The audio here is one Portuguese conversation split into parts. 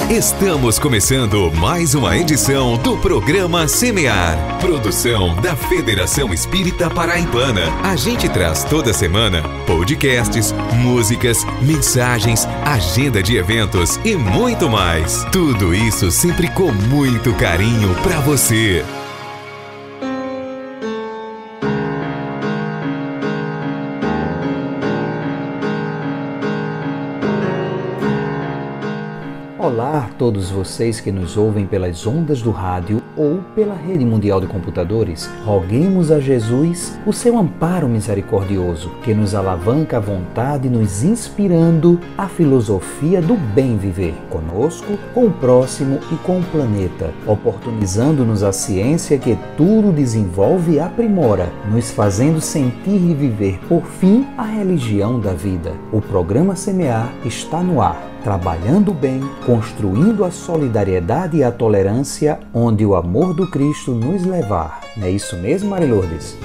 Estamos começando mais uma edição do programa Semear, produção da Federação Espírita Paraibana. A gente traz toda semana podcasts, músicas, mensagens, agenda de eventos e muito mais. Tudo isso sempre com muito carinho para você. Olá a todos vocês que nos ouvem pelas ondas do rádio ou pela rede mundial de computadores. Roguemos a Jesus o seu amparo misericordioso, que nos alavanca à vontade, nos inspirando a filosofia do bem viver, conosco, com o próximo e com o planeta, oportunizando-nos a ciência que tudo desenvolve e aprimora, nos fazendo sentir e viver, por fim, a religião da vida. O programa Semear está no ar, trabalhando bem, construindo a solidariedade e a tolerância, onde o amor do Cristo nos levar. Não é isso mesmo, Mari Lourdes?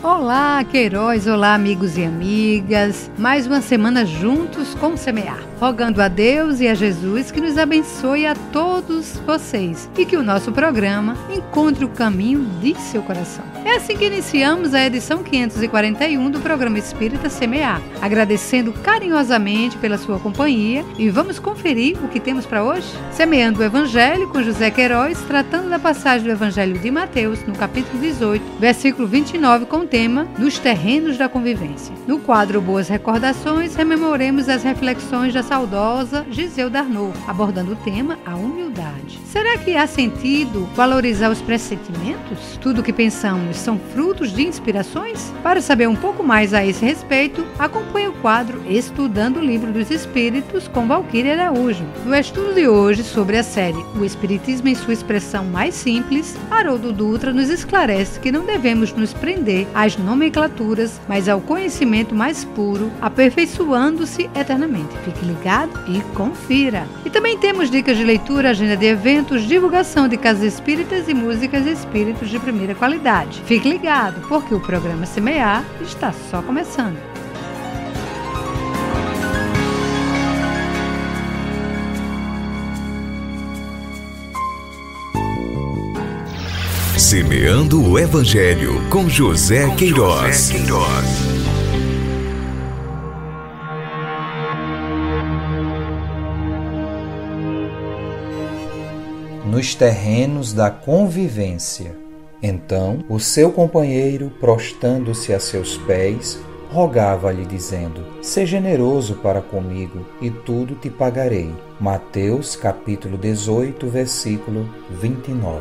Olá, Queiroz, olá, amigos e amigas. Mais uma semana juntos com Semear. Rogando a Deus e a Jesus que nos abençoe a todos vocês e que o nosso programa encontre o caminho de seu coração. É assim que iniciamos a edição 541 do programa Espírita Semear, agradecendo carinhosamente pela sua companhia, e vamos conferir o que temos para hoje? Semeando o Evangelho com José Queiroz, tratando da passagem do Evangelho de Mateus, no capítulo 18, versículo 29, com o tema Nos Terrenos da Convivência. No quadro Boas Recordações, rememoremos as reflexões da saudosa Gisele Darnaud, abordando o tema a humildade. Será que há sentido valorizar os pressentimentos? Tudo o que pensamos são frutos de inspirações? Para saber um pouco mais a esse respeito, acompanhe o quadro Estudando o Livro dos Espíritos com Valquíria Araújo. No estudo de hoje sobre a série O Espiritismo em sua expressão mais simples, Haroldo Dutra nos esclarece que não devemos nos prender às nomenclaturas, mas ao conhecimento mais puro, aperfeiçoando-se eternamente. Fique ligado e confira. E também temos dicas de leitura, agenda de eventos, divulgação de casas espíritas e músicas espíritos de primeira qualidade. Fique ligado, porque o programa Semear está só começando. Semeando o Evangelho com José Queiroz. Nos terrenos da convivência. Então, o seu companheiro, prostando-se a seus pés, rogava-lhe, dizendo: Seja generoso para comigo, e tudo te pagarei. Mateus, capítulo 18, versículo 29.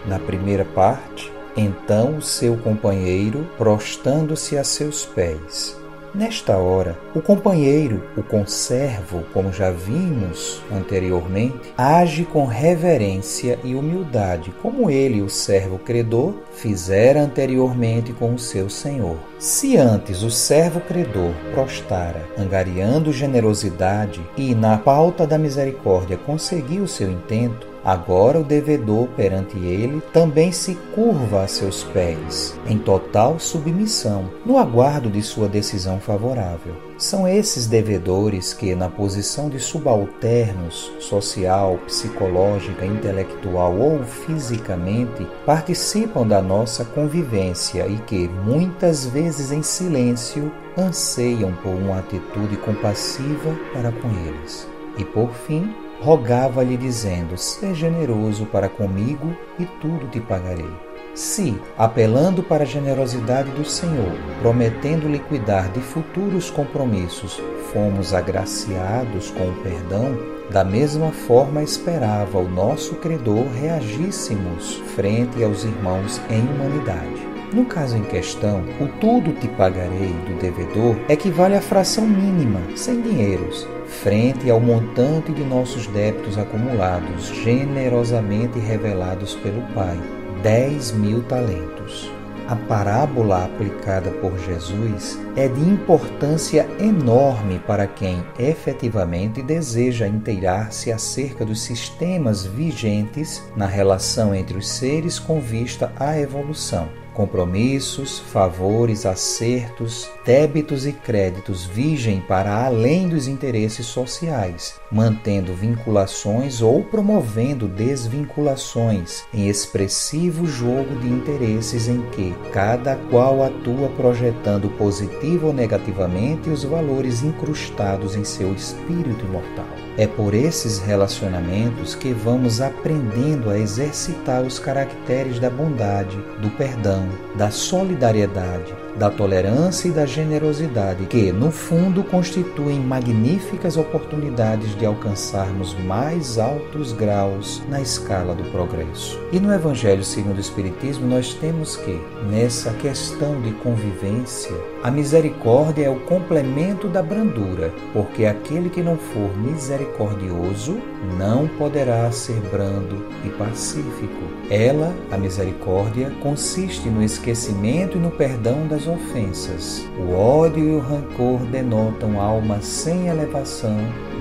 Na primeira parte, então o seu companheiro, prostando-se a seus pés. Nesta hora, o companheiro, o conservo, como já vimos anteriormente, age com reverência e humildade, como ele, o servo credor, fizera anteriormente com o seu senhor. Se antes o servo credor prostara, angariando generosidade e, na pauta da misericórdia, conseguiu o seu intento, agora o devedor perante ele também se curva a seus pés, em total submissão, no aguardo de sua decisão favorável. São esses devedores que, na posição de subalternos, social, psicológica, intelectual ou fisicamente, participam da nossa convivência e que, muitas vezes em silêncio, anseiam por uma atitude compassiva para com eles. E, por fim, rogava-lhe dizendo: Seja generoso para comigo e tudo te pagarei. Se, apelando para a generosidade do Senhor, prometendo liquidar de futuros compromissos, fomos agraciados com o perdão, da mesma forma esperava o nosso credor reagíssemos frente aos irmãos em humanidade. No caso em questão, o tudo te pagarei do devedor equivale à fração mínima, sem dinheiros, frente ao montante de nossos débitos acumulados, generosamente revelados pelo Pai, 10.000 talentos. A parábola aplicada por Jesus é de importância enorme para quem efetivamente deseja inteirar-se acerca dos sistemas vigentes na relação entre os seres com vista à evolução. Compromissos, favores, acertos, débitos e créditos vigem para além dos interesses sociais, mantendo vinculações ou promovendo desvinculações em expressivo jogo de interesses em que cada qual atua projetando positivo ou negativamente os valores incrustados em seu espírito imortal. É por esses relacionamentos que vamos aprendendo a exercitar os caracteres da bondade, do perdão, da solidariedade, da tolerância e da generosidade, que, no fundo, constituem magníficas oportunidades de alcançarmos mais altos graus na escala do progresso. E no Evangelho segundo o Espiritismo, nós temos que, nessa questão de convivência, a misericórdia é o complemento da brandura, porque aquele que não for misericordioso não poderá ser brando e pacífico. Ela, a misericórdia, consiste no esquecimento e no perdão das ofensas. O ódio e o rancor denotam alma sem elevação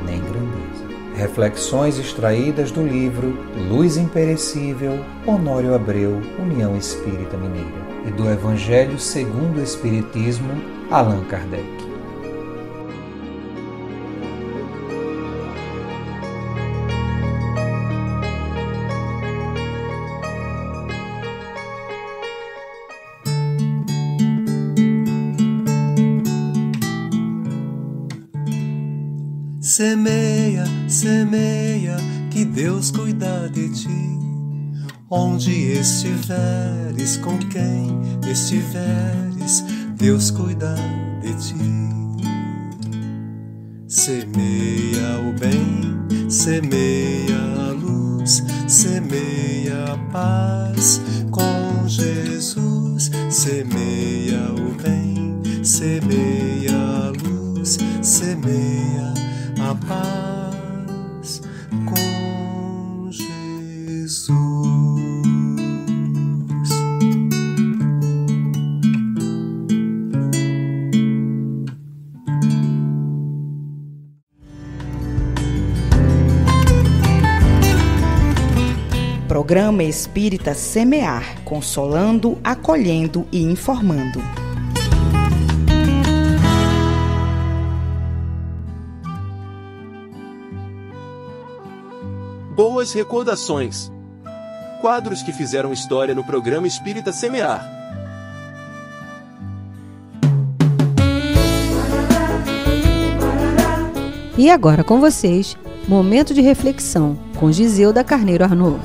nem grandeza. Reflexões extraídas do livro Luz Imperecível, Honório Abreu, União Espírita Mineira, e do Evangelho segundo o Espiritismo, Allan Kardec. Semeia, semeia, que Deus cuida de ti. Onde estiveres, com quem estiveres, Deus cuida de ti. Semeia o bem, semeia a luz, semeia a paz com Jesus. Semeia o bem, semeia a luz, semeia a paz com Jesus. Programa Espírita Semear, consolando, acolhendo e informando. Boas recordações. Quadros que fizeram história no programa Espírita Semear. E agora com vocês, momento de reflexão com Giseuda Carneiro Arnaud.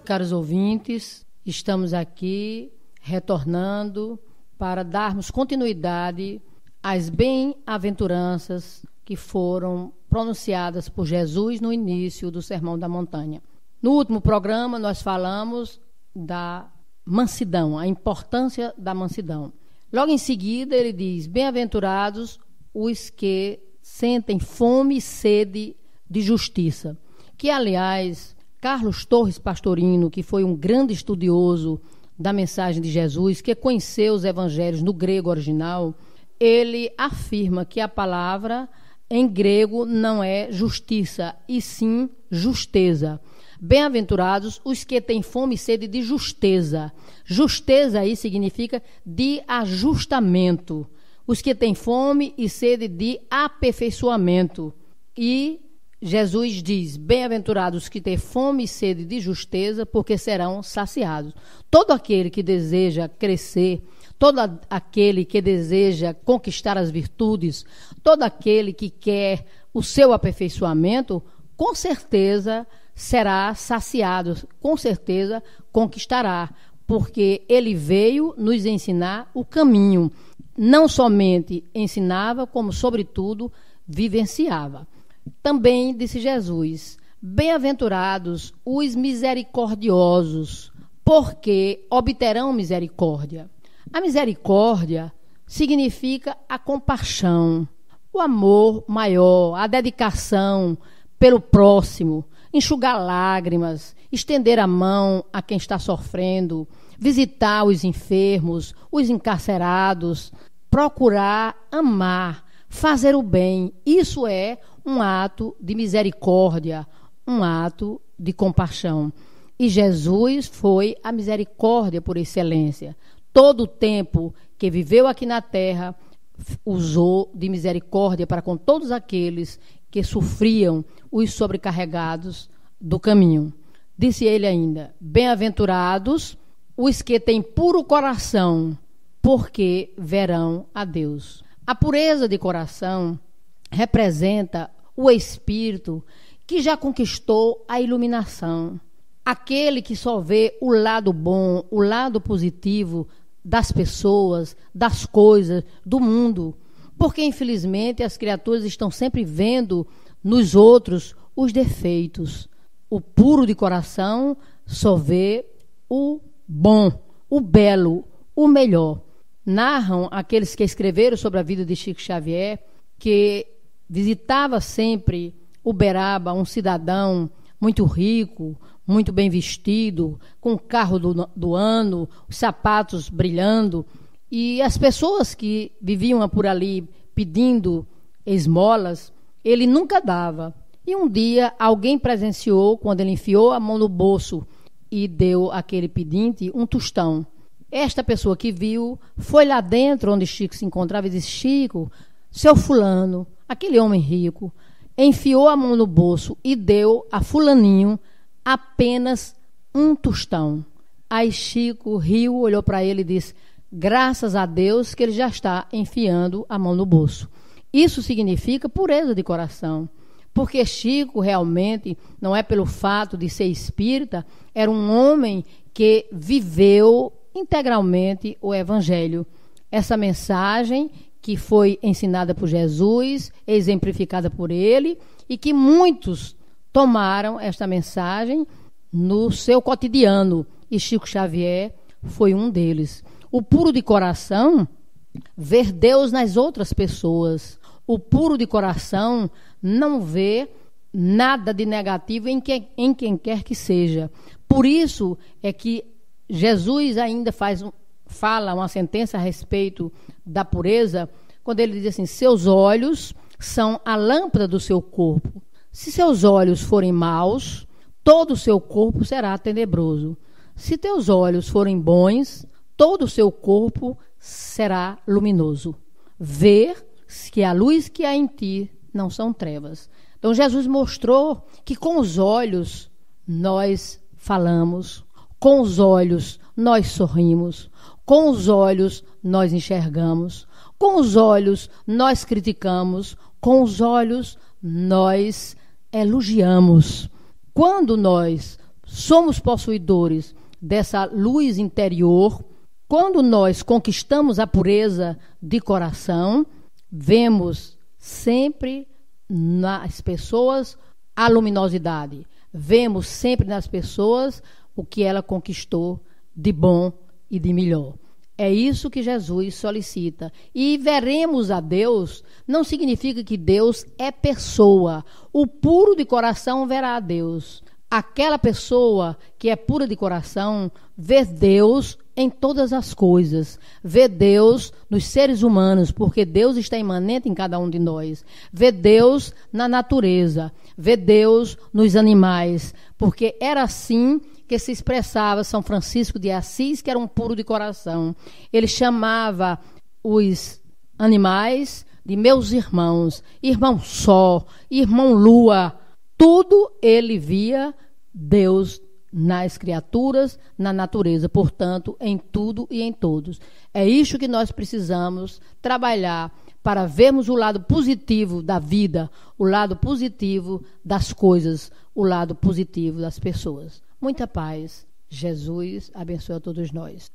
Caros ouvintes, estamos aqui retornando para darmos continuidade as bem-aventuranças que foram pronunciadas por Jesus no início do Sermão da Montanha. No último programa, nós falamos da mansidão, a importância da mansidão. Logo em seguida, ele diz: bem-aventurados os que sentem fome e sede de justiça. Que, aliás, Carlos Torres Pastorino, que foi um grande estudioso da mensagem de Jesus, que conheceu os evangelhos no grego original, ele afirma que a palavra em grego não é justiça, e sim justeza. Bem-aventurados os que têm fome e sede de justeza. Justeza aí significa de ajustamento. Os que têm fome e sede de aperfeiçoamento. E Jesus diz: bem-aventurados os que têm fome e sede de justeza, porque serão saciados. Todo aquele que deseja crescer, todo aquele que deseja conquistar as virtudes, todo aquele que quer o seu aperfeiçoamento, com certeza será saciado, com certeza conquistará, porque ele veio nos ensinar o caminho. Não somente ensinava, como, sobretudo, vivenciava. Também disse Jesus: bem-aventurados os misericordiosos, porque obterão misericórdia. A misericórdia significa a compaixão, o amor maior, a dedicação pelo próximo, enxugar lágrimas, estender a mão a quem está sofrendo, visitar os enfermos, os encarcerados, procurar amar, fazer o bem. Isso é um ato de misericórdia, um ato de compaixão. E Jesus foi a misericórdia por excelência. Todo o tempo que viveu aqui na terra, usou de misericórdia para com todos aqueles que sofriam os sobrecarregados do caminho. Disse ele ainda: bem-aventurados os que têm puro coração, porque verão a Deus. A pureza de coração representa o espírito que já conquistou a iluminação. Aquele que só vê o lado bom, o lado positivo das pessoas, das coisas, do mundo. Porque, infelizmente, as criaturas estão sempre vendo nos outros os defeitos. O puro de coração só vê o bom, o belo, o melhor. Narram aqueles que escreveram sobre a vida de Chico Xavier que visitava sempre Uberaba, um cidadão muito rico, muito bem vestido, com o carro do ano, os sapatos brilhando, e as pessoas que viviam por ali pedindo esmolas, ele nunca dava. E um dia alguém presenciou, quando ele enfiou a mão no bolso e deu àquele pedinte um tostão. Esta pessoa que viu foi lá dentro onde Chico se encontrava e disse: Chico, seu fulano, aquele homem rico, enfiou a mão no bolso e deu a fulaninho apenas um tostão. Aí Chico riu, olhou para ele e disse: graças a Deus que ele já está enfiando a mão no bolso. Isso significa pureza de coração. Porque Chico realmente, não é pelo fato de ser espírita, era um homem que viveu integralmente o Evangelho. Essa mensagem que foi ensinada por Jesus, exemplificada por ele, e que muitos tomaram esta mensagem no seu cotidiano, e Chico Xavier foi um deles. O puro de coração vê Deus nas outras pessoas. O puro de coração não vê nada de negativo em quem quer que seja. Por isso é que Jesus ainda fala uma sentença a respeito da pureza, quando ele diz assim: seus olhos são a lâmpada do seu corpo. Se seus olhos forem maus, todo o seu corpo será tenebroso. Se teus olhos forem bons, todo o seu corpo será luminoso. Ver que a luz que há em ti não são trevas. Então Jesus mostrou que com os olhos nós falamos, com os olhos nós sorrimos, com os olhos nós enxergamos, com os olhos nós criticamos, com os olhos nós elogiamos. Quando nós somos possuidores dessa luz interior, quando nós conquistamos a pureza de coração, vemos sempre nas pessoas a luminosidade. Vemos sempre nas pessoas o que ela conquistou de bom e de melhor. É isso que Jesus solicita. E veremos a Deus não significa que Deus é pessoa. O puro de coração verá a Deus. Aquela pessoa que é pura de coração vê Deus em todas as coisas. Vê Deus nos seres humanos, porque Deus está imanente em cada um de nós. Vê Deus na natureza. Vê Deus nos animais, porque era assim que se expressava São Francisco de Assis, que era um puro de coração. Ele chamava os animais de meus irmãos, irmão sol, irmão lua. Tudo ele via Deus nas criaturas, na natureza, portanto, em tudo e em todos. É isso que nós precisamos trabalhar para vermos o lado positivo da vida, o lado positivo das coisas, o lado positivo das pessoas. Muita paz. Jesus abençoe a todos nós.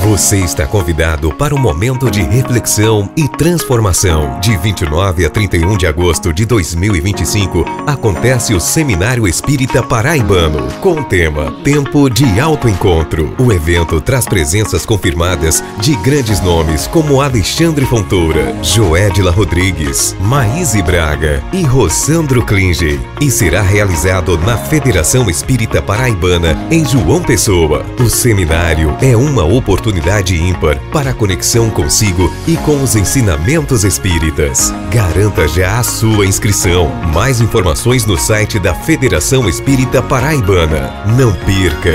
Você está convidado para um momento de reflexão e transformação. De 29 a 31 de agosto de 2025, acontece o Seminário Espírita Paraibano, com o tema Tempo de Autoencontro. O evento traz presenças confirmadas de grandes nomes como Alexandre Fontoura, Joédila Rodrigues, Maíse Braga e Rossandro Klinger, e será realizado na Federação Espírita Paraibana, em João Pessoa, pessoa. O seminário é uma oportunidade ímpar para a conexão consigo e com os ensinamentos espíritas. Garanta já a sua inscrição. Mais informações no site da Federação Espírita Paraibana. Não perca!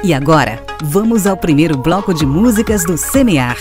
E agora, vamos ao primeiro bloco de músicas do Semear.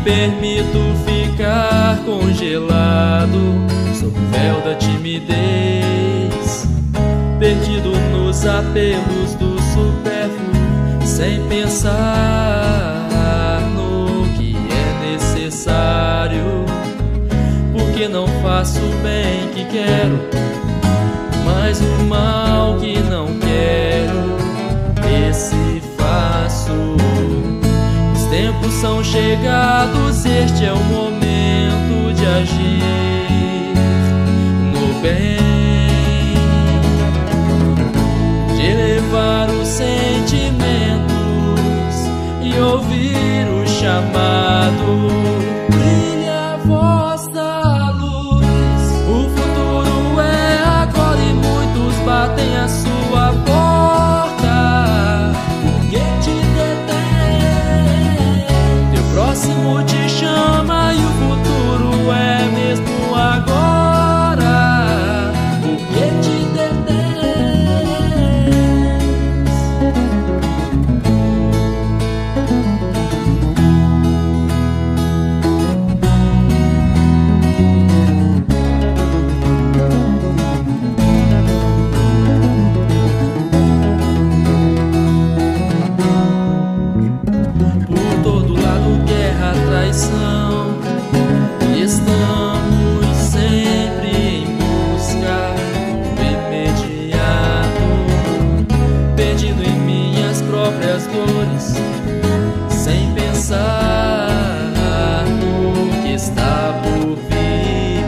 permito ficar congelado sob o véu da timidez, perdido nos apelos do supérfluo, sem pensar no que é necessário, porque não faço o bem que quero, mas o mal que não quero, esse faço. Os tempos são chegados, este é o momento de agir no bem. chamado. Brilha a vossa luz, o futuro é agora e muitos batem a sua porta. Porque te detém, teu próximo te chama e o futuro é mesmo agora. Porque te detém. Por todo lado guerra, traição, e estamos sempre em busca do imediato, perdido em minhas próprias dores, sem pensar no que está por vir.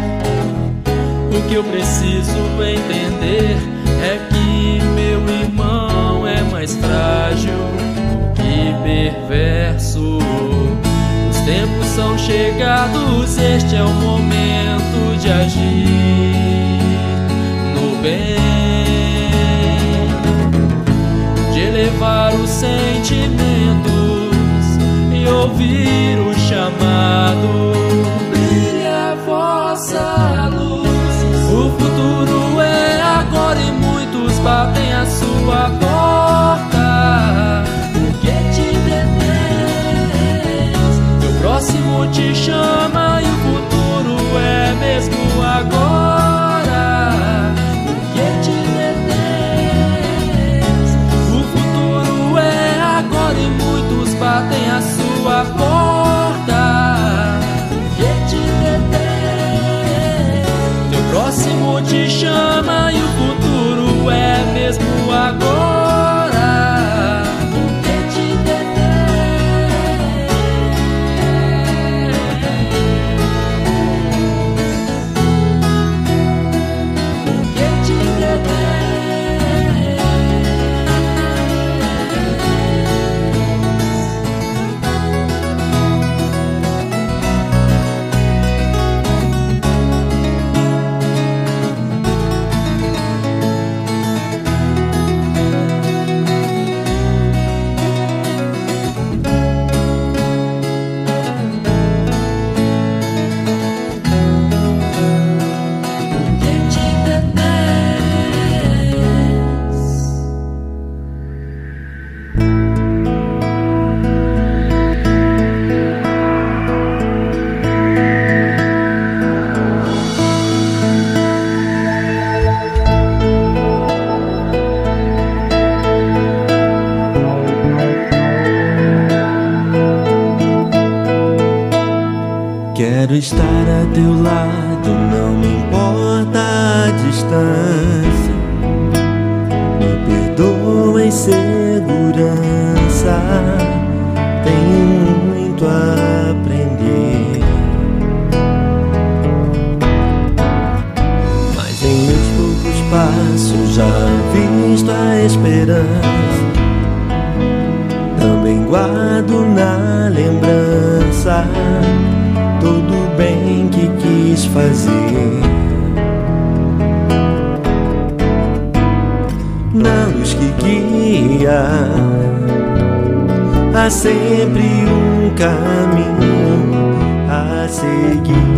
O que eu preciso entender é que meu irmão é mais frágil que perverso. Os tempos são chegados, este é o momento de agir no bem, de elevar os sentimentos e ouvir o chamado. Brilha a vossa luz, o futuro é agora e muitos batem a sua porta. Porque te detens, teu próximo te chama e o futuro é mesmo agora. Porque te detens, o futuro é agora e muitos batem a sua porta. Porque te detens, teu próximo te chama e o futuro é mesmo agora. Porque te detens, porque te detens. Quero estar a teu lado, não me importa a distância. Me perdoa em segurança, tenho muito a aprender. Mas em meus poucos passos já visto a esperança. Também guardo na lembrança todo o bem que quis fazer. Na luz que guia, há sempre um caminho a seguir.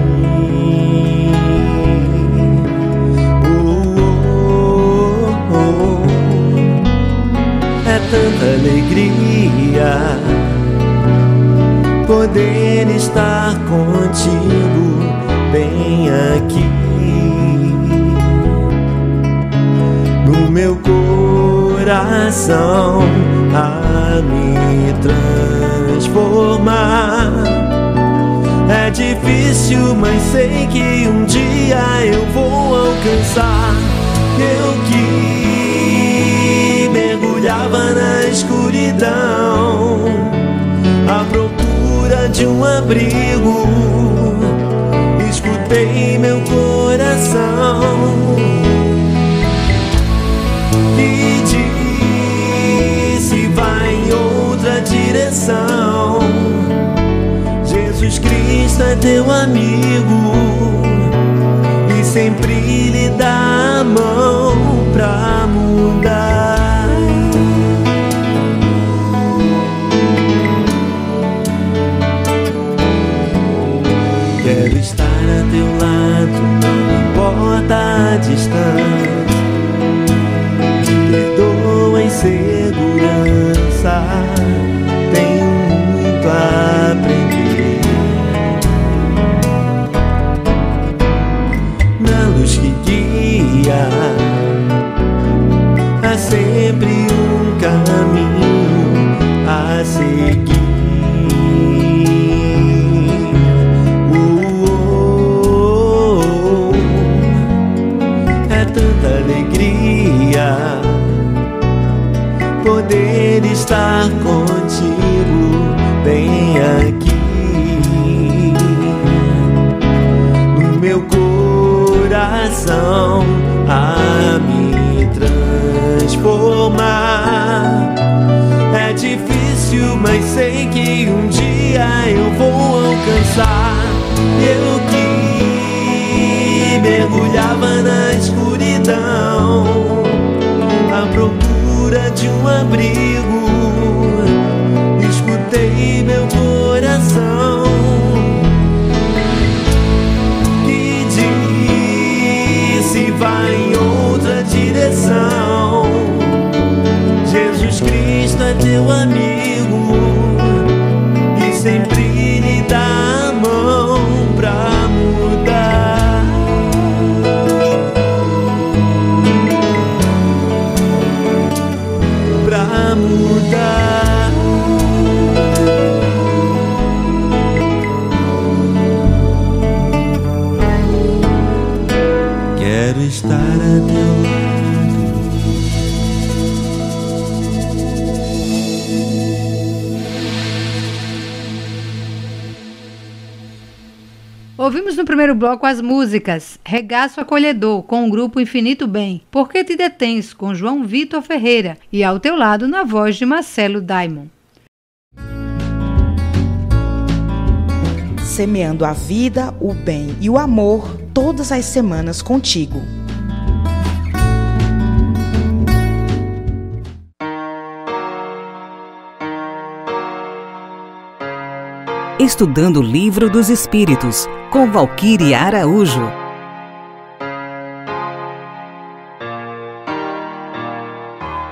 É tanta alegria poder estar contigo bem aqui no meu coração a me transformar. É difícil, mas sei que um dia eu vou alcançar. Eu que mergulhava na escuridão à procura de um abrigo, escutei meu coração e disse: vai em outra direção. Jesus Cristo é teu amigo e sempre lhe dá a mão pra mudar. Quero estar a teu lado, não importa a distância. Me perdoa em segurança, tenho muito a aprender. Na luz que guia, há sempre um caminho a seguir. Poder estar contigo bem aqui no meu coração a me transformar. É difícil, mas sei que um dia eu vou alcançar. Eu que mergulhava na escuridão à procura de um abrigo, escutei meu coração que disse vai em outra direção. Jesus Cristo é teu amigo e sempre lhe dá a mão pra mudar. Mudar. Quero estar a teu lado. Ouvimos no primeiro bloco as músicas Regaço Acolhedor, com o grupo Infinito Bem, Por que te detens, com João Vitor Ferreira, e Ao Teu Lado, na voz de Marcelo Daimon. Semeando a vida, o bem e o amor, todas as semanas contigo. Estudando o Livro dos Espíritos, com Valquíria Araújo.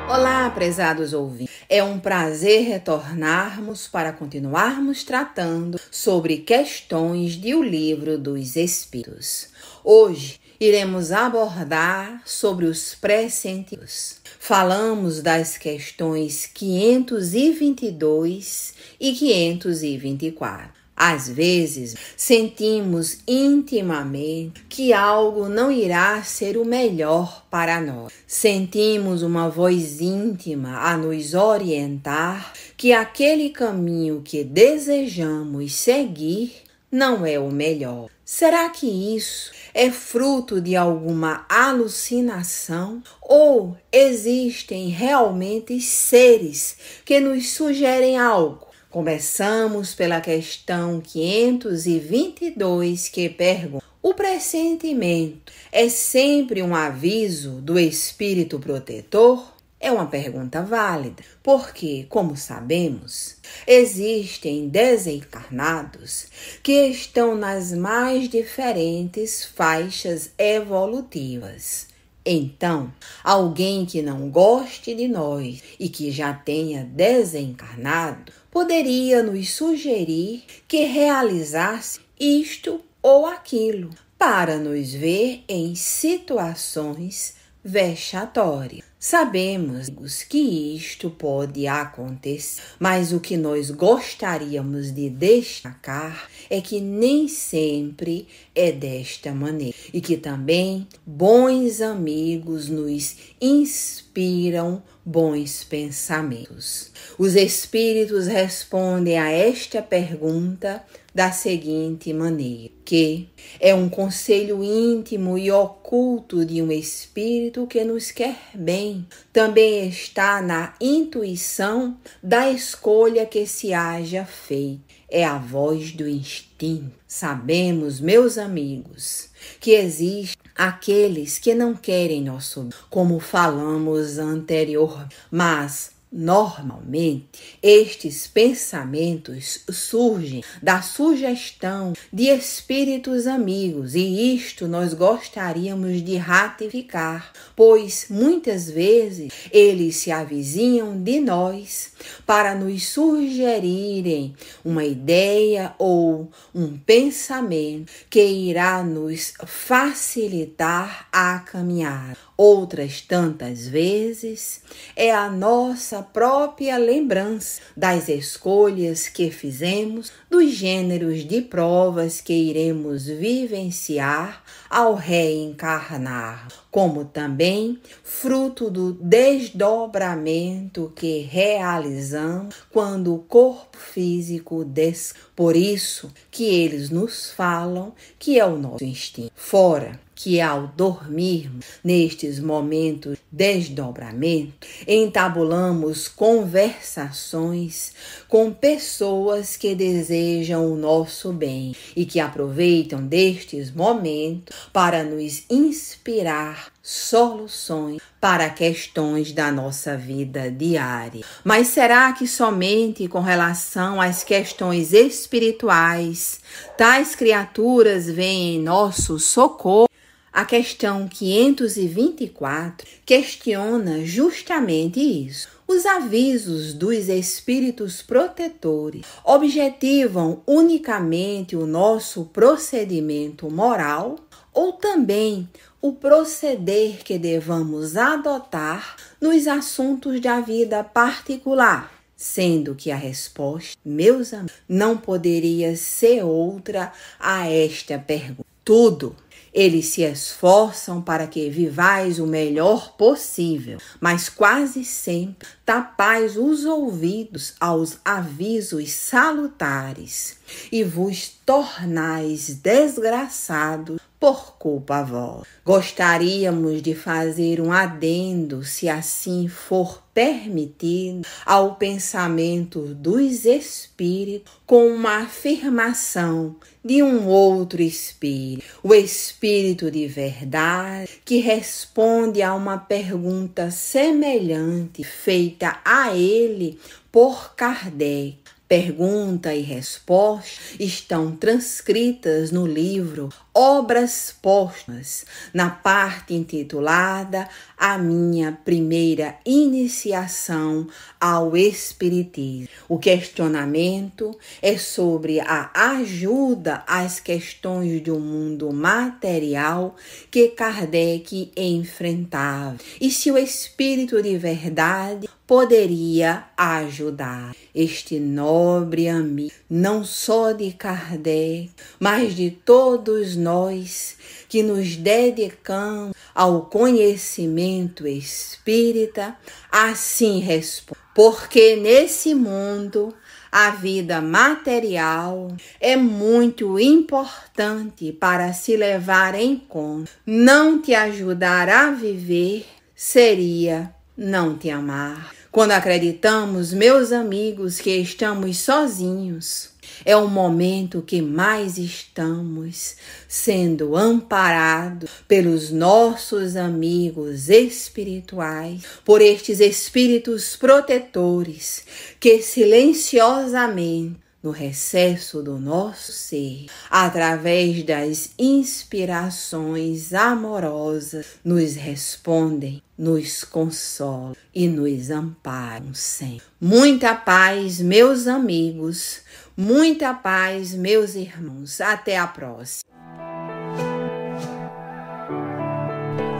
Olá, prezados ouvintes. É um prazer retornarmos para continuarmos tratando sobre questões de O Livro dos Espíritos. Hoje iremos abordar sobre os pressentimentos. Falamos das questões 522 e 524. Às vezes, sentimos intimamente que algo não irá ser o melhor para nós. Sentimos uma voz íntima a nos orientar que aquele caminho que desejamos seguir não é o melhor. Será que isso é fruto de alguma alucinação? Ou existem realmente seres que nos sugerem algo? Começamos pela questão 522, que pergunta: o pressentimento é sempre um aviso do espírito protetor? É uma pergunta válida, porque, como sabemos, existem desencarnados que estão nas mais diferentes faixas evolutivas. Então, alguém que não goste de nós e que já tenha desencarnado poderia nos sugerir que realizasse isto ou aquilo para nos ver em situações vexatórias. Sabemos que isto pode acontecer, mas o que nós gostaríamos de destacar é que nem sempre é desta maneira e que também bons amigos nos inspiram bons pensamentos. Os espíritos respondem a esta pergunta da seguinte maneira, que é um conselho íntimo e oculto de um espírito que nos quer bem. Também está na intuição da escolha que se haja feito. É a voz do instinto. Sabemos, meus amigos, que existem aqueles que não querem nosso bem, como falamos anteriormente, mas normalmente, estes pensamentos surgem da sugestão de espíritos amigos e isto nós gostaríamos de ratificar, pois muitas vezes eles se avizinham de nós para nos sugerirem uma ideia ou um pensamento que irá nos facilitar a caminhar. Outras tantas vezes é a nossa própria lembrança das escolhas que fizemos, dos gêneros de provas que iremos vivenciar ao reencarnar, como também fruto do desdobramento que realizamos quando o corpo físico descansa. Por isso que eles nos falam que é o nosso instinto. Fora que ao dormirmos, nestes momentos de desdobramento, entabulamos conversações com pessoas que desejam o nosso bem e que aproveitam destes momentos para nos inspirar soluções para questões da nossa vida diária. Mas será que somente com relação às questões espirituais, tais criaturas vêm em nosso socorro? A questão 524 questiona justamente isso. Os avisos dos espíritos protetores objetivam unicamente o nosso procedimento moral ou também o proceder que devamos adotar nos assuntos da vida particular? Sendo que a resposta, meus amigos, não poderia ser outra a esta pergunta. Tudo. Eles se esforçam para que vivais o melhor possível, mas quase sempre tapais os ouvidos aos avisos salutares e vos tornais desgraçados por culpa vossa. Gostaríamos de fazer um adendo, se assim for permitido, ao pensamento dos espíritos com uma afirmação de um outro espírito, o espírito de verdade, que responde a uma pergunta semelhante feita a ele por Kardec. Pergunta e resposta estão transcritas no livro Obras Póstumas, na parte intitulada A Minha Primeira Iniciação ao Espiritismo. O questionamento é sobre a ajuda às questões do mundo material que Kardec enfrentava e se o Espírito de verdade poderia ajudar. Este nobre amigo, não só de Kardec, mas de todos nós que nos dedicamos ao conhecimento espírita, assim responde. Porque nesse mundo a vida material é muito importante para se levar em conta. Não te ajudar a viver seria não te amar. Quando acreditamos, meus amigos, que estamos sozinhos, é o momento que mais estamos sendo amparados pelos nossos amigos espirituais, por estes espíritos protetores que silenciosamente, no recesso do nosso ser, através das inspirações amorosas, nos respondem, nos consolam e nos amparam sempre. Muita paz, meus amigos, muita paz, meus irmãos. Até a próxima.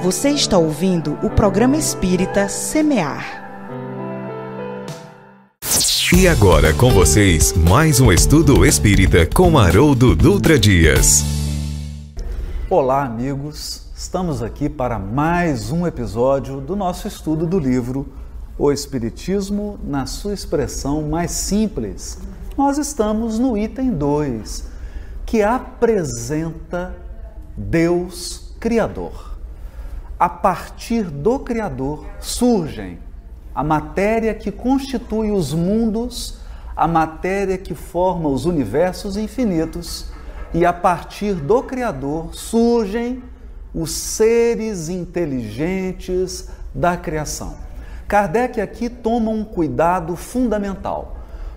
Você está ouvindo o programa espírita Semear. E agora com vocês, mais um estudo espírita com Haroldo Dutra Dias. Olá, amigos. Estamos aqui para mais um episódio do nosso estudo do livro O Espiritismo na sua expressão mais simples, Nós estamos no item 2, que apresenta Deus Criador. A partir do Criador surgem a matéria que constitui os mundos, a matéria que forma os universos infinitos, e a partir do Criador surgem os seres inteligentes da criação. Kardec aqui toma um cuidado fundamental,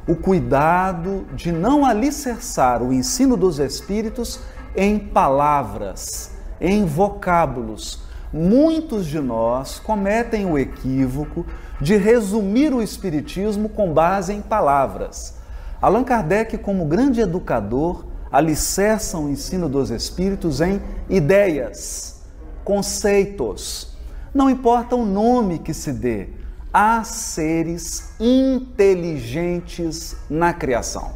o cuidado de não alicerçar o ensino dos espíritos em palavras, em vocábulos. Muitos de nós cometem o equívoco de resumir o espiritismo com base em palavras. Allan Kardec, como grande educador, alicerça o ensino dos espíritos em ideias, conceitos. Não importa o nome que se dê, há seres inteligentes na criação.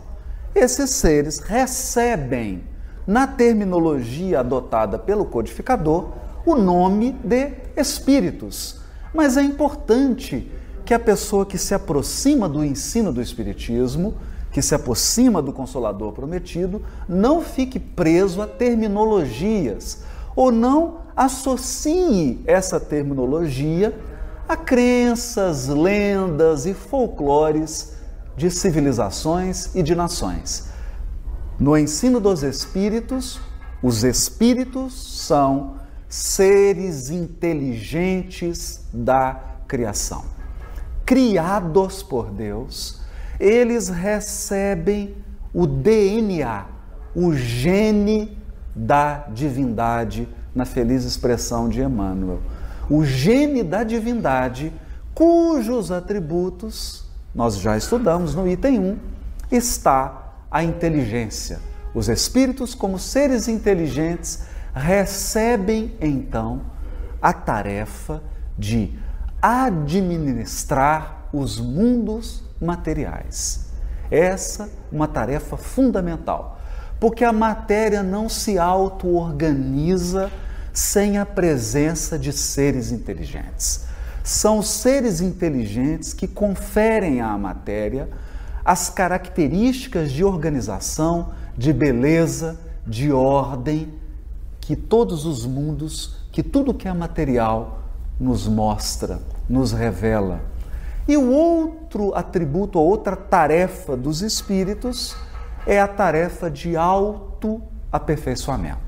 Esses seres recebem, na terminologia adotada pelo codificador, o nome de espíritos. Mas é importante que a pessoa que se aproxima do ensino do espiritismo, que se aproxima do Consolador Prometido, não fique preso a terminologias ou não associe essa terminologia a crenças, lendas e folclores de civilizações e de nações. No ensino dos espíritos, os espíritos são seres inteligentes da criação. Criados por Deus, eles recebem o DNA, o gene da divindade, na feliz expressão de Emmanuel. O gene da divindade, cujos atributos, nós já estudamos no item 1, está a inteligência. Os espíritos, como seres inteligentes, recebem então a tarefa de administrar os mundos materiais. Essa é uma tarefa fundamental, porque a matéria não se auto-organiza sem a presença de seres inteligentes. São os seres inteligentes que conferem à matéria as características de organização, de beleza, de ordem, que todos os mundos, que tudo que é material nos mostra, nos revela. E o outro atributo, a outra tarefa dos espíritos é a tarefa de autoaperfeiçoamento.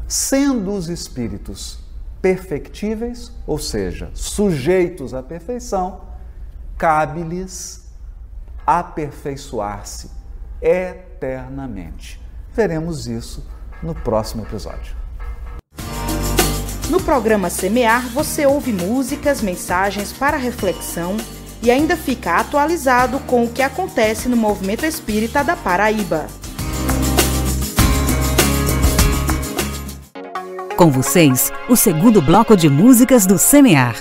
Sendo os espíritos perfectíveis, ou seja, sujeitos à perfeição, cabe-lhes aperfeiçoar-se eternamente. Veremos isso no próximo episódio. No programa Semear, você ouve músicas, mensagens para reflexão e ainda fica atualizado com o que acontece no movimento espírita da Paraíba. Com vocês, o segundo bloco de músicas do Semear.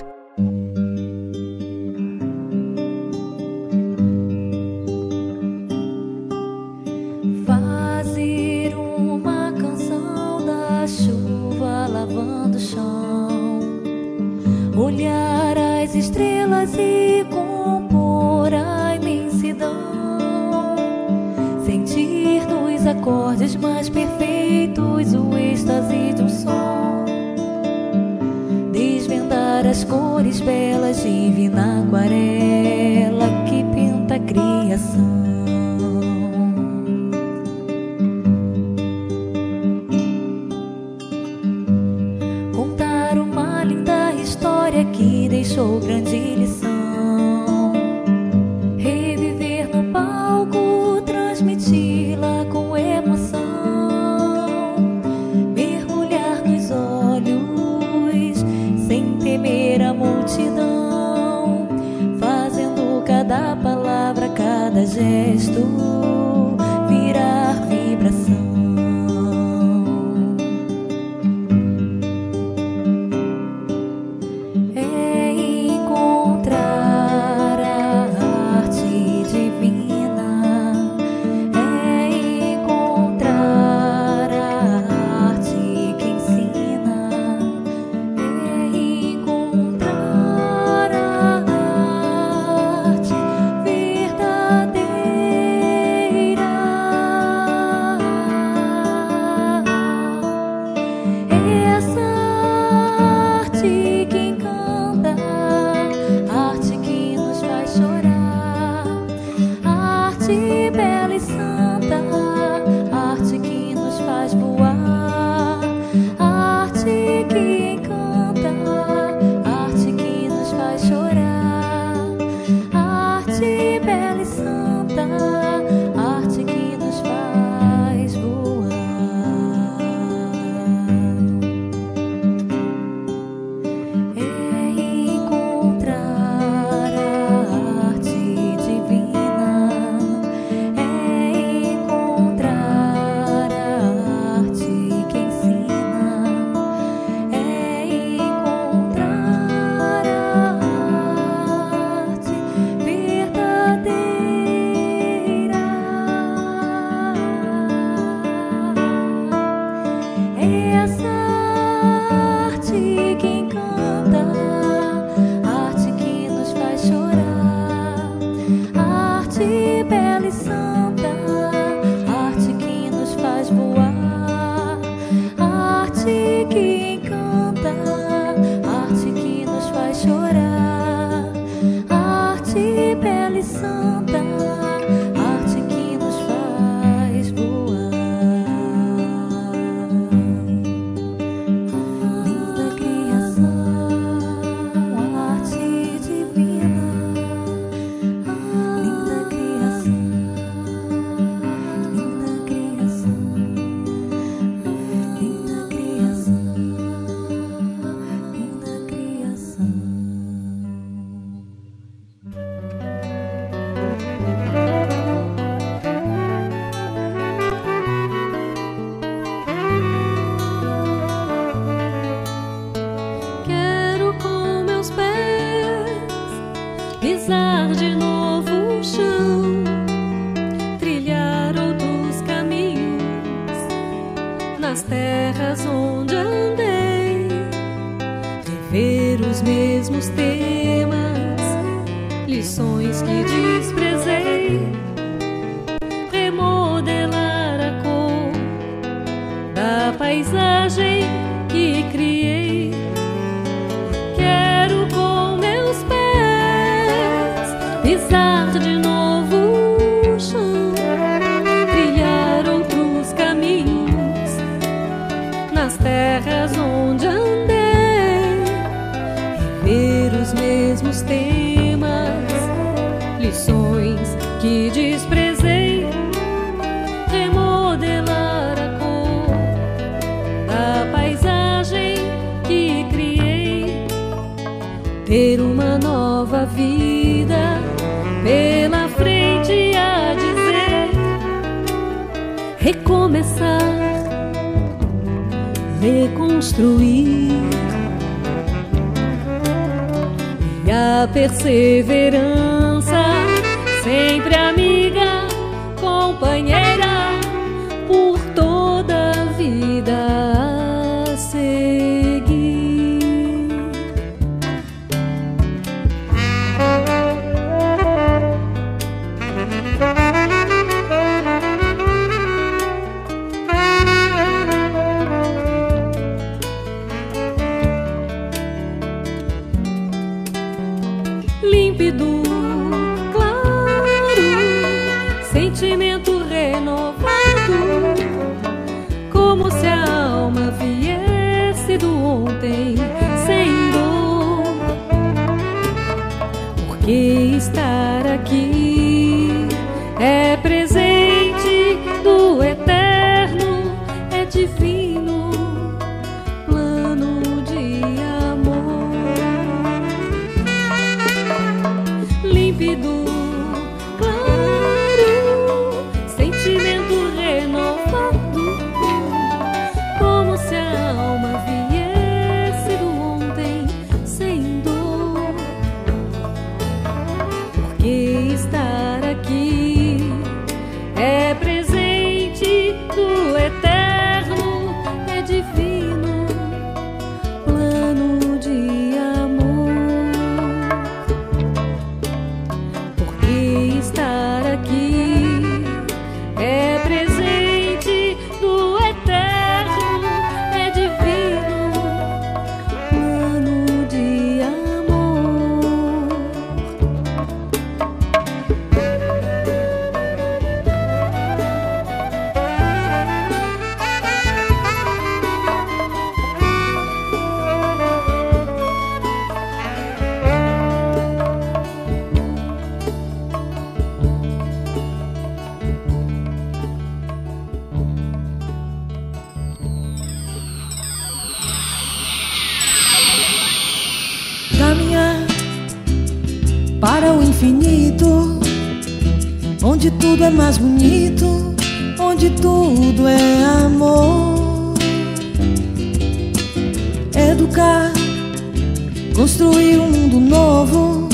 Fazer uma canção da chuva lavando o chão, olhar as estrelas e compor a imensidão, sentir nos acordes mais perfeitos o êxtase de um som, desvendar as cores belas, divina aquarela que pinta a criação. Contar uma linda história que deixou grande lição, reviver no palco, transmiti-la com emoção, mergulhar nos olhos sem temer a multidão, fazendo cada palavra, cada gesto nas terras onde andei, rever os mesmos temas, lições que desprezei, remodelar a cor da paisagem que criei. Quero com meus pés pisar de novo o chão, trilhar outros caminhos nas terras onde andei, rever os mesmos temas, lições que desprezei, remodelar a cor da paisagem que criei, ter uma nova vida pela frente a dizer, recomeçar, reconstruir, e a perseverança sempre amiga, companheira, por toda a vida a seguir. Límpido, claro, sentimento renovado, como se a alma viesse do ontem sem dor. Porque estar aqui é presente do eterno, é divino plano de amor. Límpido, claro, sentimento renovado, como se a alma viesse do ontem sem dor. Porque estar aqui é presente do eterno, é divino plano de amor. Porque estar aqui é presente do eterno, é divino plano de amor. Caminhar para o infinito, onde tudo é mais bonito, onde tudo é amor. Educar, construir um mundo novo,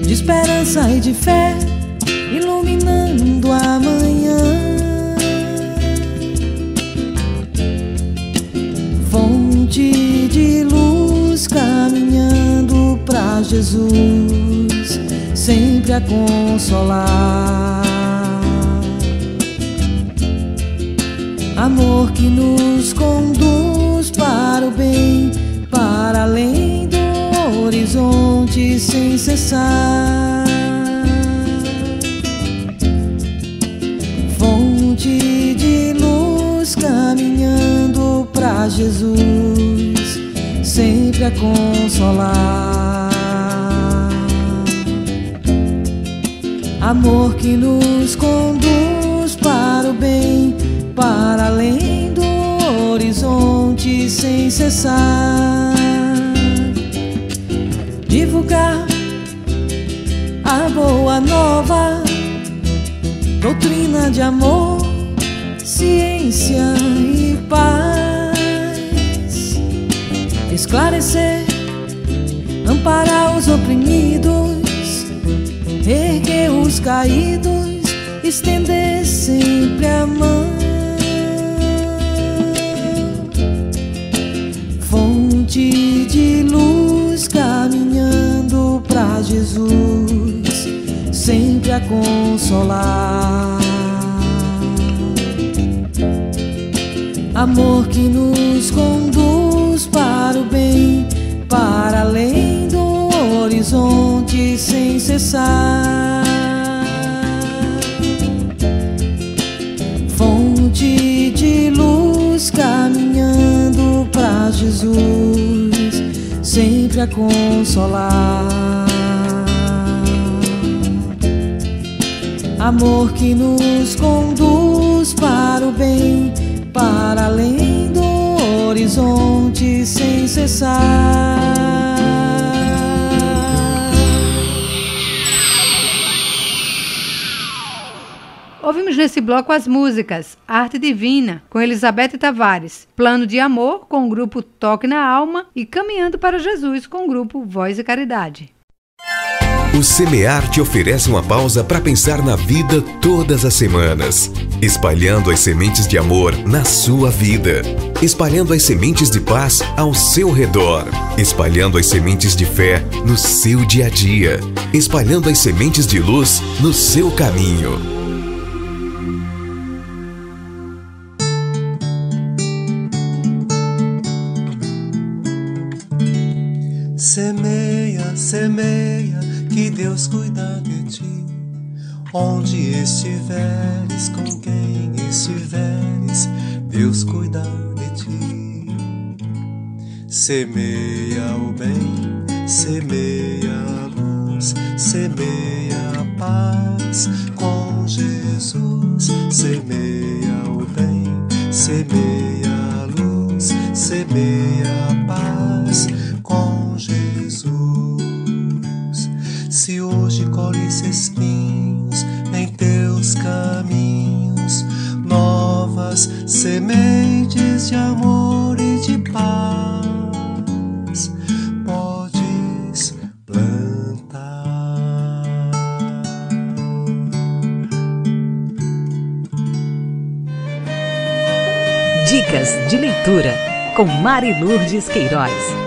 de esperança e de fé, iluminando amanhã. Fonte de luz, caminhando pra Jesus, sempre a consolar. Amor que nos conduz para o bem, para além do horizonte sem cessar. Fonte de luz, caminhando pra Jesus, sempre a consolar. Amor que nos conduz para o bem, para além do horizonte sem cessar. Divulgar a boa nova, doutrina de amor, ciência e paz. Esclarecer, amparar os oprimidos, erguer os caídos, estender sempre a mão. Jesus, sempre a consolar. Amor que nos conduz para o bem, para além do horizonte sem cessar. Fonte de luz caminhando para Jesus, sempre a consolar. Amor que nos conduz para o bem, para além do horizonte sem cessar. Ouvimos nesse bloco as músicas Arte Divina, com Elizabeth Tavares, Plano de Amor, com o grupo Toque na Alma e Caminhando para Jesus, com o grupo Voz e Caridade. O Semear te oferece uma pausa para pensar na vida todas as semanas, espalhando as sementes de amor na sua vida, espalhando as sementes de paz ao seu redor, espalhando as sementes de fé no seu dia a dia, espalhando as sementes de luz no seu caminho. Semeia, semeia, que Deus cuida de ti. Onde estiveres, com quem estiveres, Deus cuida de ti. Semeia o bem, semeia a luz, semeia a paz com Jesus. Semeia o bem, semeia a luz, semeia a paz com Jesus. Se hoje colhes espinhos em teus caminhos, novas sementes de amor e de paz podes plantar. Dicas de leitura com Mari Lourdes Queiroz.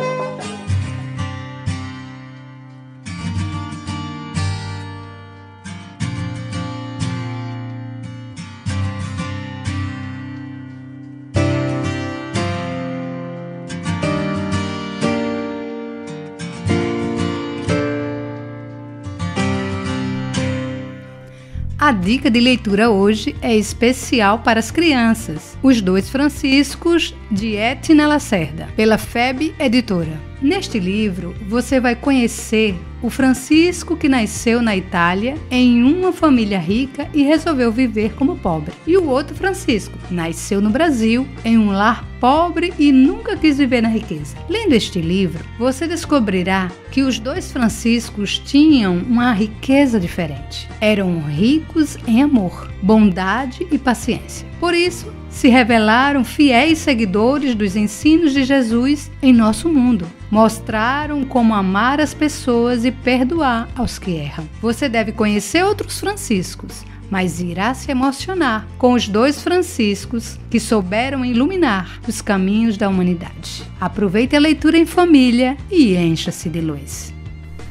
A dica de leitura hoje é especial para as crianças. Os Dois Franciscos, de Etna Lacerda, pela FEB Editora. Neste livro, você vai conhecer o Francisco que nasceu na Itália em uma família rica e resolveu viver como pobre. E o outro Francisco nasceu no Brasil em um lar pobre e nunca quis viver na riqueza. Lendo este livro, você descobrirá que os dois Franciscos tinham uma riqueza diferente. Eram ricos em amor, bondade e paciência. Por isso, se revelaram fiéis seguidores dos ensinos de Jesus em nosso mundo. Mostraram como amar as pessoas e perdoar aos que erram. Você deve conhecer outros Franciscos, mas irá se emocionar com os dois Franciscos que souberam iluminar os caminhos da humanidade. Aproveite a leitura em família e encha-se de luz.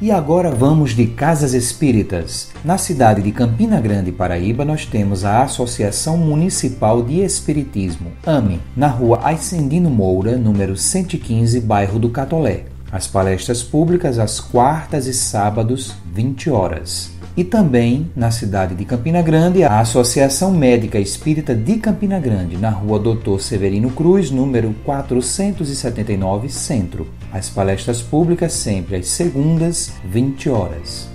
E agora vamos de Casas Espíritas. Na cidade de Campina Grande, Paraíba, nós temos a Associação Municipal de Espiritismo, AME, na rua Ascendino Moura, número 115, bairro do Catolé. As palestras públicas às quartas e sábados, 20 horas. E também, na cidade de Campina Grande, a Associação Médica Espírita de Campina Grande, na rua Dr. Severino Cruz, número 479, Centro. As palestras públicas sempre às segundas, 20 horas.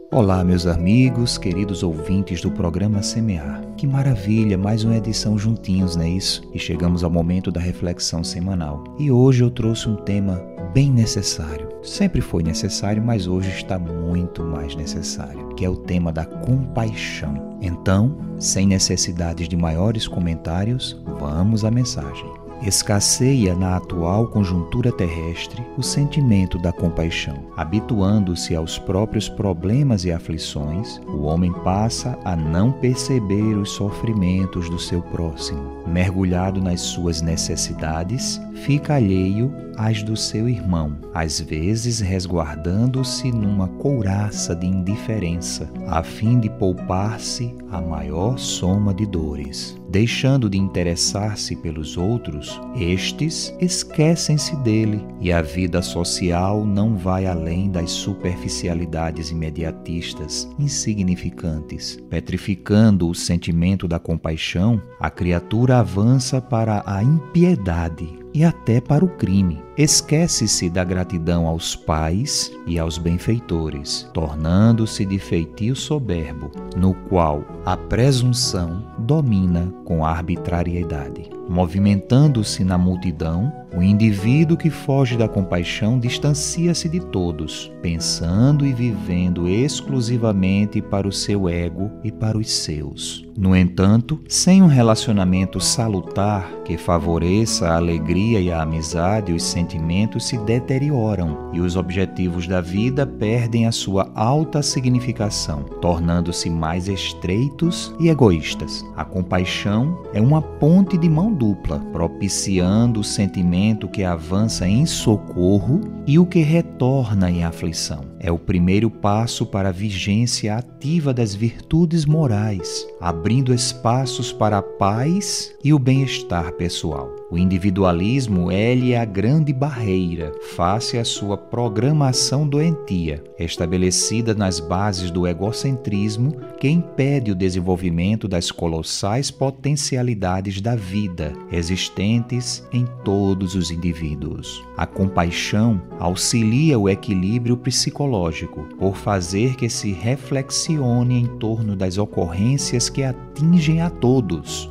Olá, meus amigos, queridos ouvintes do programa Semear. Que maravilha, mais uma edição juntinhos, não é isso? E chegamos ao momento da reflexão semanal. E hoje eu trouxe um tema bem necessário. Sempre foi necessário, mas hoje está muito mais necessário, que é o tema da compaixão. Então, sem necessidades de maiores comentários, vamos à mensagem. Escasseia na atual conjuntura terrestre o sentimento da compaixão. Habituando-se aos próprios problemas e aflições, o homem passa a não perceber os sofrimentos do seu próximo. Mergulhado nas suas necessidades, fica alheio às do seu irmão, às vezes resguardando-se numa couraça de indiferença, a fim de poupar-se a maior soma de dores. Deixando de interessar-se pelos outros, estes esquecem-se dele e a vida social não vai além das superficialidades imediatistas, insignificantes. Petrificando o sentimento da compaixão, a criatura avança para a impiedade e até para o crime. Esquece-se da gratidão aos pais e aos benfeitores, tornando-se de feitio soberbo, no qual a presunção domina com arbitrariedade. Movimentando-se na multidão, o indivíduo que foge da compaixão distancia-se de todos, pensando e vivendo exclusivamente para o seu ego e para os seus. No entanto, sem um relacionamento salutar que favoreça a alegria e a amizade, os sentimentos se deterioram e os objetivos da vida perdem a sua alta significação, tornando-se mais estreitos e egoístas. A compaixão é uma ponte de mão dupla, propiciando o sentimento que avança em socorro e o que retorna em aflição. É o primeiro passo para a vigência ativa das virtudes morais, abrindo espaços para a paz e o bem-estar pessoal. O individualismo é-lhe a grande barreira face à sua programação doentia, estabelecida nas bases do egocentrismo que impede o desenvolvimento das colossais potencialidades da vida existentes em todos os indivíduos. A compaixão auxilia o equilíbrio psicológico por fazer que se reflexione em torno das ocorrências que atingem a todos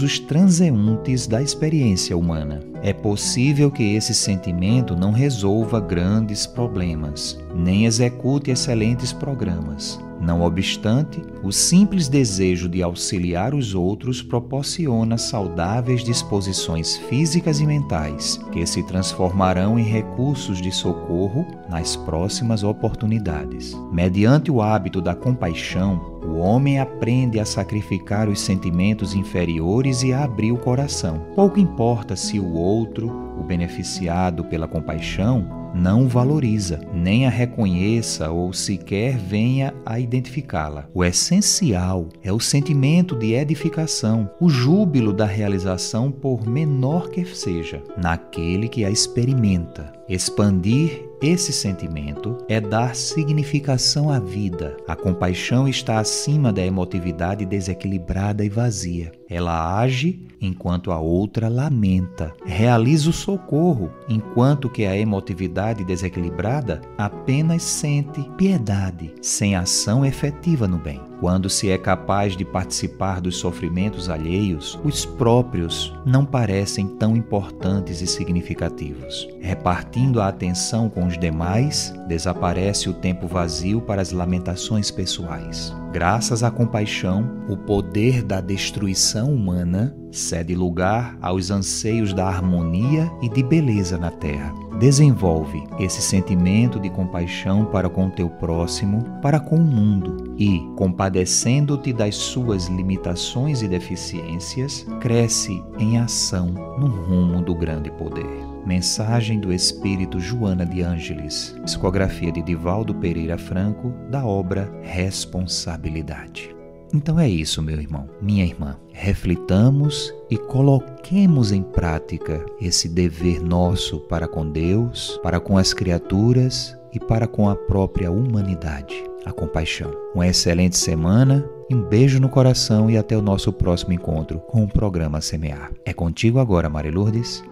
os transeuntes da experiência humana. É possível que esse sentimento não resolva grandes problemas, nem execute excelentes programas. Não obstante, o simples desejo de auxiliar os outros proporciona saudáveis disposições físicas e mentais, que se transformarão em recursos de socorro nas próximas oportunidades. Mediante o hábito da compaixão, o homem aprende a sacrificar os sentimentos inferiores e a abrir o coração. Pouco importa se o outro, o beneficiado pela compaixão, não o valoriza, nem a reconheça ou sequer venha a identificá-la. O essencial é o sentimento de edificação, o júbilo da realização, por menor que seja, naquele que a experimenta. Expandir esse sentimento é dar significação à vida. A compaixão está acima da emotividade desequilibrada e vazia. Ela age enquanto a outra lamenta. Realiza o socorro, enquanto que a emotividade desequilibrada apenas sente piedade, sem ação efetiva no bem. Quando se é capaz de participar dos sofrimentos alheios, os próprios não parecem tão importantes e significativos. Repartindo a atenção com os demais, desaparece o tempo vazio para as lamentações pessoais. Graças à compaixão, o poder da destruição humana cede lugar aos anseios da harmonia e de beleza na terra. Desenvolve esse sentimento de compaixão para com o teu próximo, para com o mundo e, compadecendo-te das suas limitações e deficiências, cresce em ação no rumo do grande poder. Mensagem do Espírito Joana de Ângeles, psicografia de Divaldo Pereira Franco, da obra Responsabilidade. Então é isso, meu irmão, minha irmã. Reflitamos e coloquemos em prática esse dever nosso para com Deus, para com as criaturas e para com a própria humanidade, a compaixão. Uma excelente semana, um beijo no coração e até o nosso próximo encontro com o programa Semear. É contigo agora, Maria Lourdes.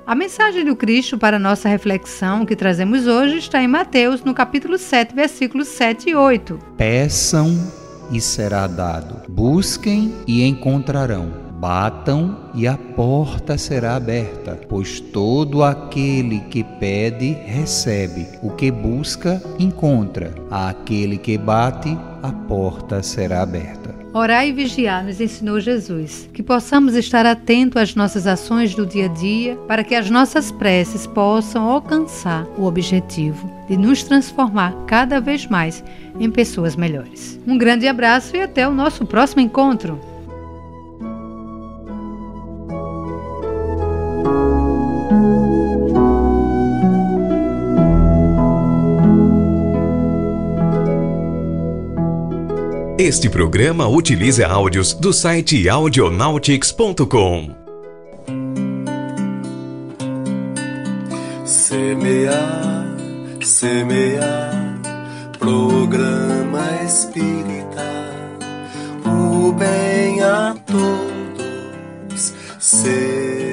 A mensagem do Cristo para nossa reflexão que trazemos hoje está em Mateus, no capítulo 7, versículos 7 e 8. Peçam e será dado. Busquem e encontrarão. Batam e a porta será aberta, pois todo aquele que pede, recebe. O que busca, encontra. Àquele que bate, a porta será aberta. Orar e vigiar nos ensinou Jesus. Que possamos estar atentos às nossas ações do dia a dia, para que as nossas preces possam alcançar o objetivo de nos transformar cada vez mais em pessoas melhores. Um grande abraço e até o nosso próximo encontro. Este programa utiliza áudios do site audionautics.com. Semear, semear, programa espírita, o bem a todos semear.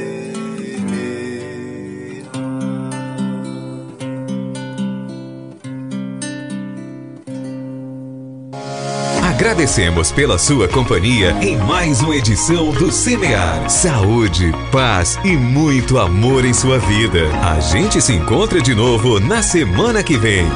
Agradecemos pela sua companhia em mais uma edição do Semear. Saúde, paz e muito amor em sua vida. A gente se encontra de novo na semana que vem.